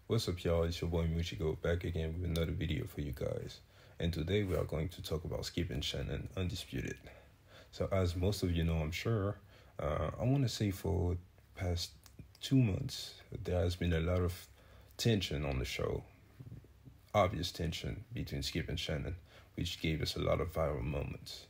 What's up, y'all? It's your boy Muchigo back again with another video for you guys. And today we are going to talk about Skip and Shannon Undisputed. So as most of you know, I'm sure, I want to say for past 2 months, there has been a lot of tension on the show. Obvious tension between Skip and Shannon, which gave us a lot of viral moments.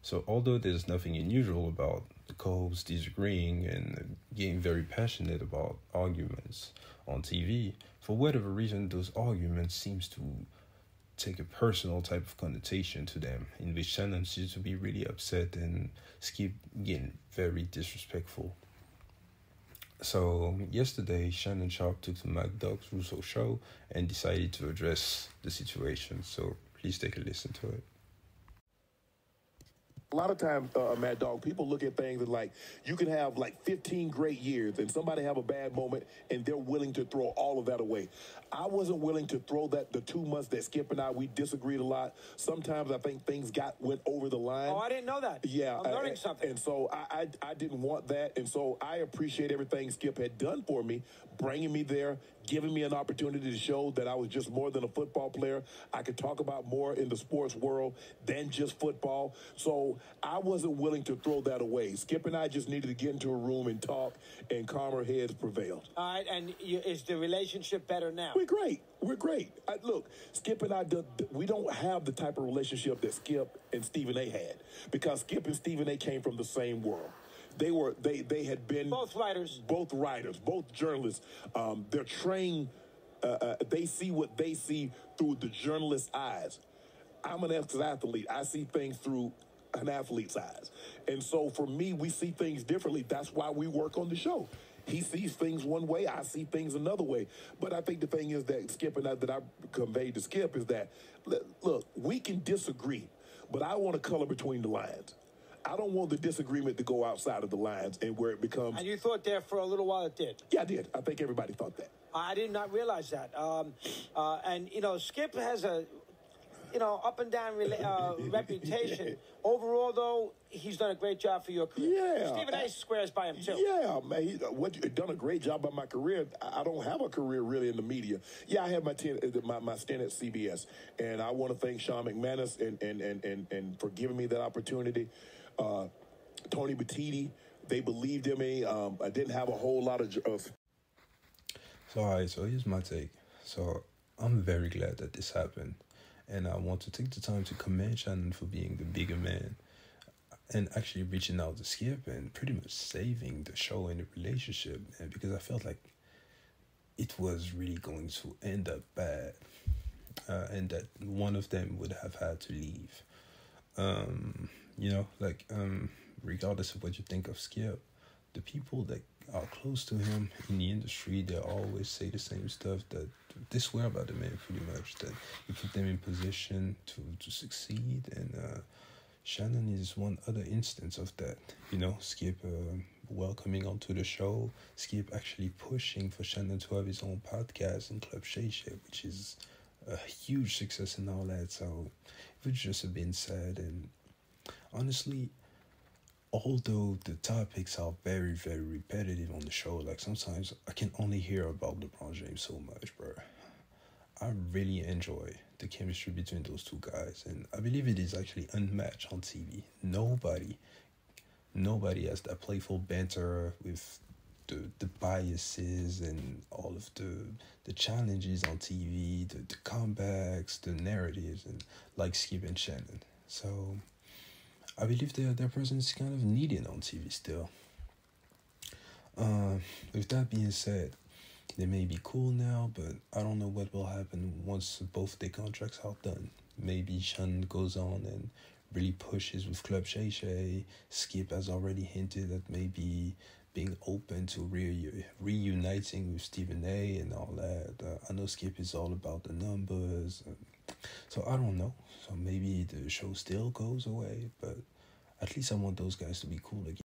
So although there's nothing unusual about the co-hosts disagreeing and getting very passionate about arguments on TV, for whatever reason, those arguments seems to take a personal type of connotation to them, in which Shannon seems to be really upset and Skip getting very disrespectful. So yesterday, Shannon Sharpe took the MacDoug's Russo show and decided to address the situation. So please take a listen to it. A lot of times, Mad Dog, people look at things and like, you can have like 15 great years and somebody have a bad moment and they're willing to throw all of that away. I wasn't willing to throw that the 2 months that Skip and we disagreed a lot. Sometimes I think things went over the line. Oh, I didn't know that. Yeah. I'm learning something. And so I didn't want that. And so I appreciate everything Skip had done for me, bringing me there, giving me an opportunity to show that I was just more than a football player. I could talk about more in the sports world than just football. So I wasn't willing to throw that away. Skip and I just needed to get into a room and talk, and calmer heads prevailed. All right, and is the relationship better now? We're great. We're great. Look, Skip and I, we don't have the type of relationship that Skip and Stephen A. had, because Skip and Stephen A. came from the same world. They had been both writers, both journalists. They're trained. They see what they see through the journalist's eyes. I'm an ex-athlete. I see things through an athlete's eyes, and so for me, we see things differently. That's why we work on the show. He sees things one way, I see things another way. But I think the thing is that Skip and I conveyed to Skip is that, look, we can disagree, but I want to color between the lines. I don't want the disagreement to go outside of the lines and where it becomes... And you thought there for a little while it did? Yeah, I did. I think everybody thought that. I did not realize that. And, Skip has a, up and down reputation. Overall, though, he's done a great job for your career. Yeah. Stephen A. squares by him, too. Yeah, man. He's done a great job by my career. I don't have a career really in the media. Yeah, I have my stint at CBS. And I want to thank Sean McManus and for giving me that opportunity. Tony Batiti, they believed in me. I didn't have a whole lot of... So here's my take. So I'm very glad that this happened. And I want to take the time to commend Shannon for being the bigger man and actually reaching out to Skip and pretty much saving the show and the relationship. And because I felt like it was really going to end up bad, and that one of them would have had to leave. Regardless of what you think of Skip, the people that are close to him in the industry, they always say the same stuff, that they swear about the man pretty much, that you put them in position to succeed. And Shannon is one other instance of that. Skip welcoming onto the show, Skip actually pushing for Shannon to have his own podcast in Club Shay Shay, which is a huge success and all that. So it was just a bit sad. And honestly, although the topics are very, very repetitive on the show, like sometimes I can only hear about LeBron James so much, bro. I really enjoy the chemistry between those two guys, and I believe it is actually unmatched on TV. Nobody has that playful banter with the biases and all of the challenges on TV, the comebacks, the narratives, and like Skip and Shannon. So I believe their presence is kind of needed on TV still. With that being said, they may be cool now, but I don't know what will happen once both their contracts are done. Maybe Shannon goes on and really pushes with Club Shay Shay. Skip has already hinted at maybe being open to reuniting with Stephen A. and all that. I know Skip is all about the numbers. So I don't know. So maybe the show still goes away, but at least I want those guys to be cool again.